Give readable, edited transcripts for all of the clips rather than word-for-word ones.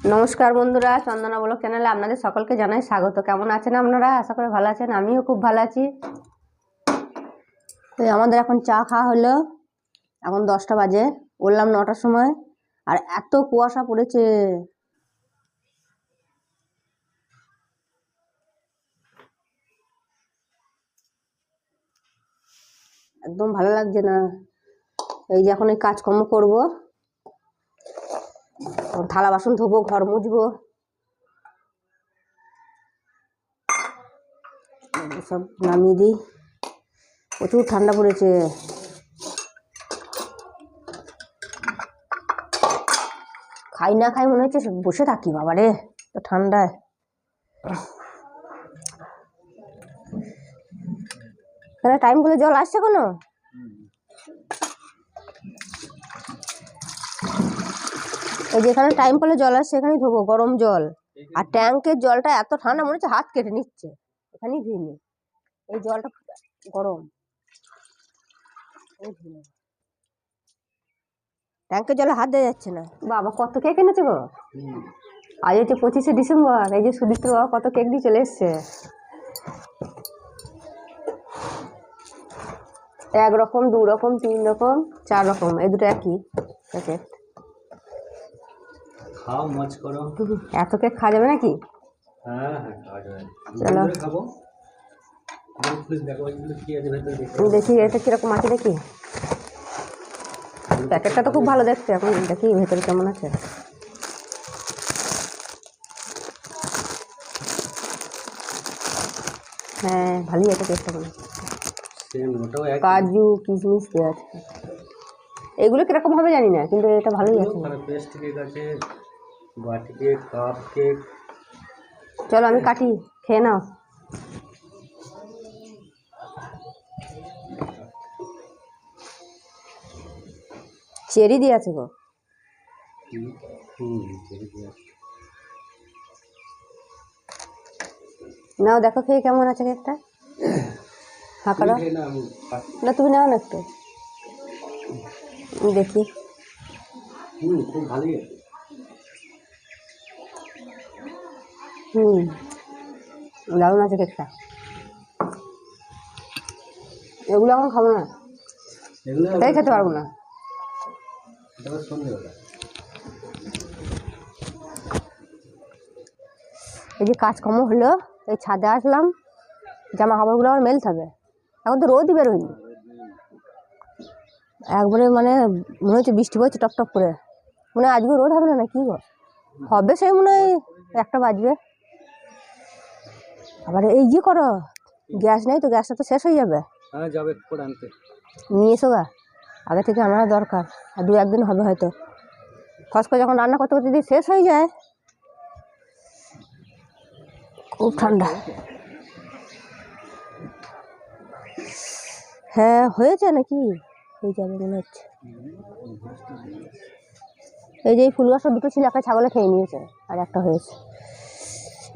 নমস্কার বন্ধুরা, চন্দনা ব্লগ চ্যানেলে আপনাদের সকলকে জানাই স্বাগত। কেমন আছেন আপনারা? আশা করি ভালো আছেন। আমিও খুব ভালো আছি। তো আমাদের এখন চা খাওয়া হলো। এখন 10টা বাজে, বললাম 9টার সময়। আর এত কুয়াশা পড়েছে, একদম ভালো লাগছে না। এই যে এখন এই কাজকর্ম করবো, থালা বাসন ধোবো, ঘর মুছবো, সব নামিয়ে দিই। প্রচুর ঠান্ডা পড়েছে। খাই না খাই মনে হচ্ছে বসে থাকি, বাবা রে, তো ঠান্ডায়। তাহলে টাইম করে জল আসছে কোনো? এই যেখানে টাইম করে জল আসছে এখানেই ধোবো, গরম জল। আর ট্যাঙ্কের জলটা এত ঠান্ডা, মনে হচ্ছে হাত কেটে নিচ্ছে। এখানেই ধুয়ে নি, এই জলটা গরম। ট্যাঙ্কের জলে হাত দেওয়া যাচ্ছে না। বাবা কত কেক এনেছে গো! আজ হচ্ছে 25শে ডিসেম্বর। এই যে সুদীপ্ত বাবা কত কেক দিয়ে চলে এসছে। 1 রকম, 2 রকম, 3 রকম, 4 রকম, এই দুটো একই প্যাকেট। খাও, মজ করো। এত কেক খাওয়া যাবে নাকি? হ্যাঁ হ্যাঁ, খাওয়া যাবে। চলো খাবো। দেখো এগুলো কি আছে ভেতরে, দেখি এটা কিরকম আছে দেখি। প্যাকেটটা তো খুব ভালো দেখতে। এখন দেখি ভেতরে কেমন আছে। হ্যাঁ, ভালোই আছে কেকটা। মনে কাজু কিশমিশ দেওয়া আছে। এগুলো কিরকম হবে জানি না, কিন্তু এটা ভালোই আছে। পেস্ট কেক আছে, বাটি কেক, কাপ কেক। চলো আমি কাটি, খেয়ে নাও। চেরি দিয়ে আছে গো। নাও দেখো খেয়ে কেমন আছে কেকটা। হ্যাঁ করো না, তুমি নাও না একটু দেখি। খুব ভালোই আছে। দারুণ আছে কেকটা। এগুলো এখন খাবো না, এটাই খেতে পারবো না। এই যে কাজকর্ম হলো, এই ছাদে আসলাম, জামা কাপড়গুলো আমার মেলতে হবে। এখন তো রোদই বেরোয়নি, একবারে মানে মনে হচ্ছে বৃষ্টি পড়ছে টপ টপ করে। মনে হয় আজকে রোদ হবে না, কি গো হবে সেই মনে হয় 1টা বাজবে। আবার এই যে করো, গ্যাস নেই তো, গ্যাসটা তো শেষ হয়ে যাবে। হ্যাঁ যাবে করে আনতে, নিয়ে এসো গা, আগে থেকে আনার দরকার। আর 2-1 দিন হবে হয়তো। ফস করে যখন রান্না করতে করতে যদি শেষ হয়ে যায়। খুব ঠান্ডা। হ্যাঁ হয়েছে নাকি, হয়ে যাবে মনে হচ্ছে। এই যে এই ফুল গাছটা দুটো ছিল, একটা ছাগলে খেয়ে নিয়েছে, আর একটা হয়েছে।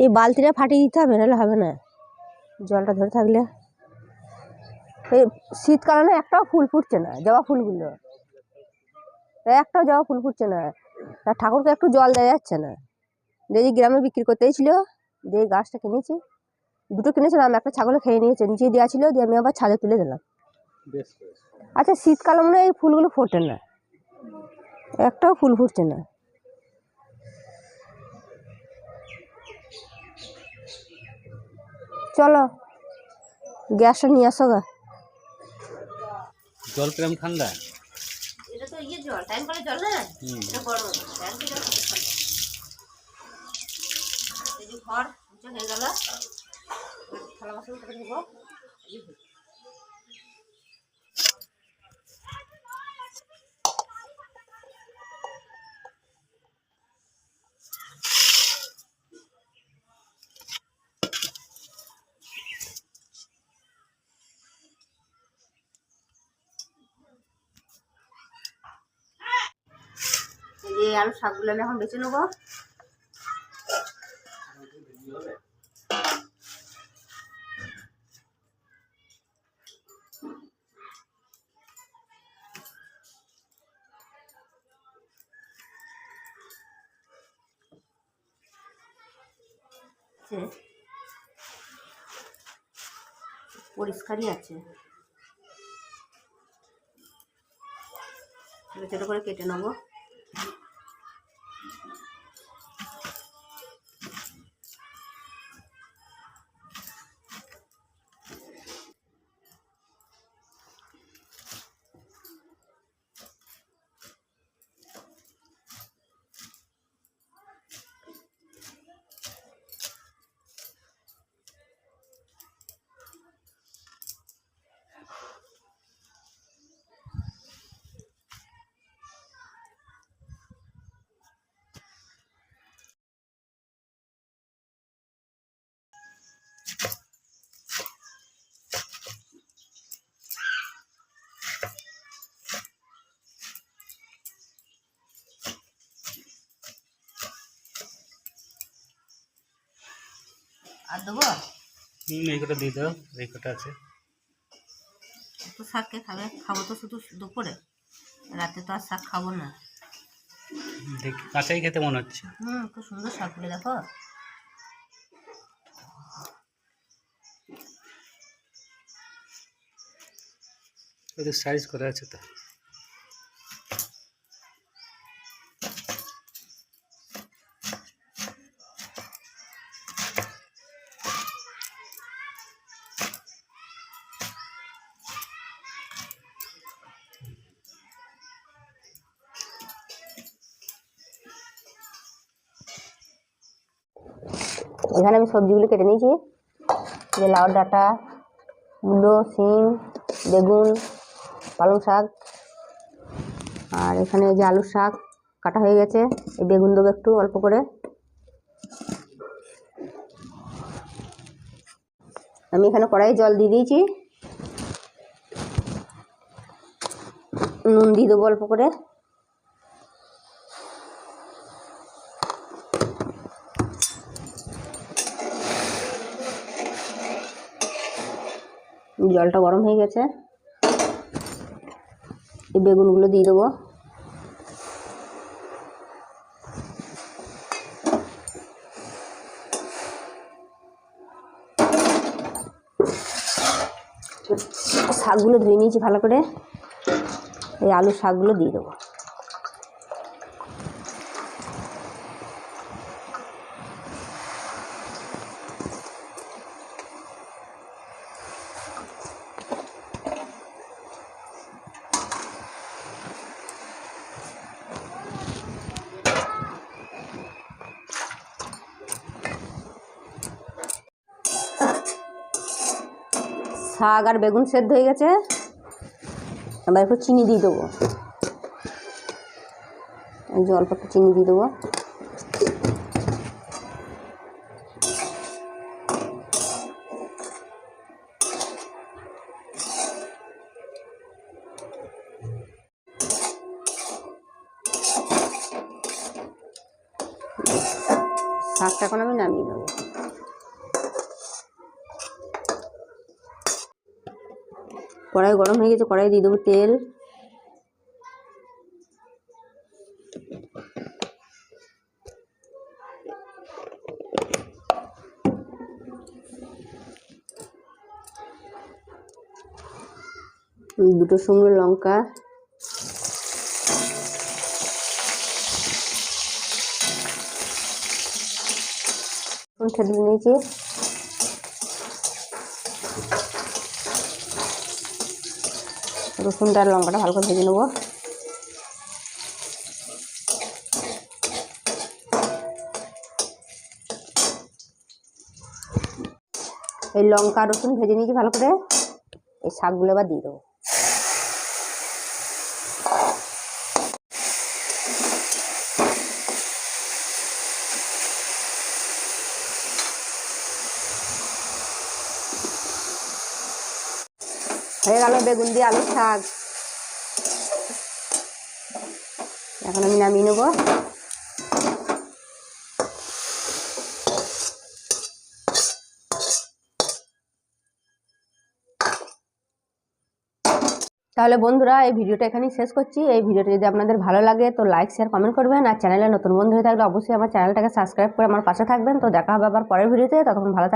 এই বালতিটা ফাটিয়ে দিতে হবে, নাহলে হবে না। জলটা ধরে থাকলে। এই শীতকালে না একটাও ফুল ফুটছে না, জবা ফুলগুলো একটাও জবা ফুল ফুটছে না। আর ঠাকুরকে একটু জল দেওয়া যাচ্ছে না। যে গ্রামে বিক্রি করতেই ছিল, যে গাছটা কিনেছি, দুটো কিনেছিলাম, একটা ছাগলে খেয়ে নিয়েছে, নিচে দেওয়া ছিল, দিয়ে আমি আবার ছাদে তুলে দিলাম। আচ্ছা শীতকালে মনে হয় এই ফুলগুলো ফোটে না, একটাও ফুল ফুটছে না। চলো গ্যাসটা নিয়ে আসো গা। জল কিরম ঠান্ডা? এটা তো ইয়ে জল, টাইম কলে জল না, এটা গরম। ট্যাঙ্কে জল খুব ঠান্ডা। এই যে ঘর মুছে হয়ে গেল, থালা বাসন করে দেবো। এই যে আলু শাকগুলো আমি এখন বেছে নেবো। হচ্ছে, পরিষ্কারই আছে। ছোটো ছোটো করে কেটে নেবো। আর দেবো? এই কটা দিয়ে দাও, এই কটা আছে। তো শাককে খাবো তো শুধু দুপুরে, রাতে তো আর শাক খাবো না। দেখি কাঁচাই খেতে মনে হচ্ছে। খুব সুন্দর শাকগুলো দেখো। ওদের সাইজ করা আছে তো। এখানে আমি সবজিগুলো কেটে নিয়েছি, যে লাউর ডাঁটা, মূলো, শিম, বেগুন, পালং শাক, আর এখানে যে আলুর শাক কাটা হয়ে গেছে। এই বেগুন দেবো একটু অল্প করে। আমি এখানে কড়াইয়ে জল দিয়ে দিয়েছি, নুন দিয়ে দেবো অল্প করে। জলটা গরম হয়ে গেছে, এই বেগুনগুলো দিয়ে দেবো। শাকগুলো ধুয়ে নিয়েছি ভালো করে, এই আলুর শাকগুলো দিয়ে দেবো। শাক আর বেগুন সেদ্ধ হয়ে গেছে, এবার একটু চিনি দিয়ে দেবো। এই যে অল্প একটু চিনি দিয়ে দেবো। শাকটা এখন আমি নামিয়ে নেবো। কড়াই গরম হয়ে গেছে, কড়াই দিয়ে দেবো তেল। দুটো শুকনো লঙ্কা, ছেড়ে নিয়েছি। রসুনটা আর লঙ্কাটা ভালো করে ভেজে নেবো। এই লঙ্কা রসুন ভেজে নিয়েছি ভালো করে, এই শাকগুলো এবার দিয়ে দেবো। হয়ে গেল বেগুন দিয়ে আলুর শাক। এখন আমি নামিয়ে নেবো। তাহলে বন্ধুরা এই ভিডিওটা এখানেই শেষ করছি। এই ভিডিওটা যদি আপনাদের ভালো লাগে তো লাইক শেয়ার কমেন্ট করবেন, আর চ্যানেলে নতুন বন্ধু হয়ে থাকলে অবশ্যই আমার চ্যানেলটাকে সাবস্ক্রাইব করে আমার পাশে থাকবেন। তো দেখা হবে আবার পরের ভিডিওতে, ততক্ষণ ভালো থাকবেন।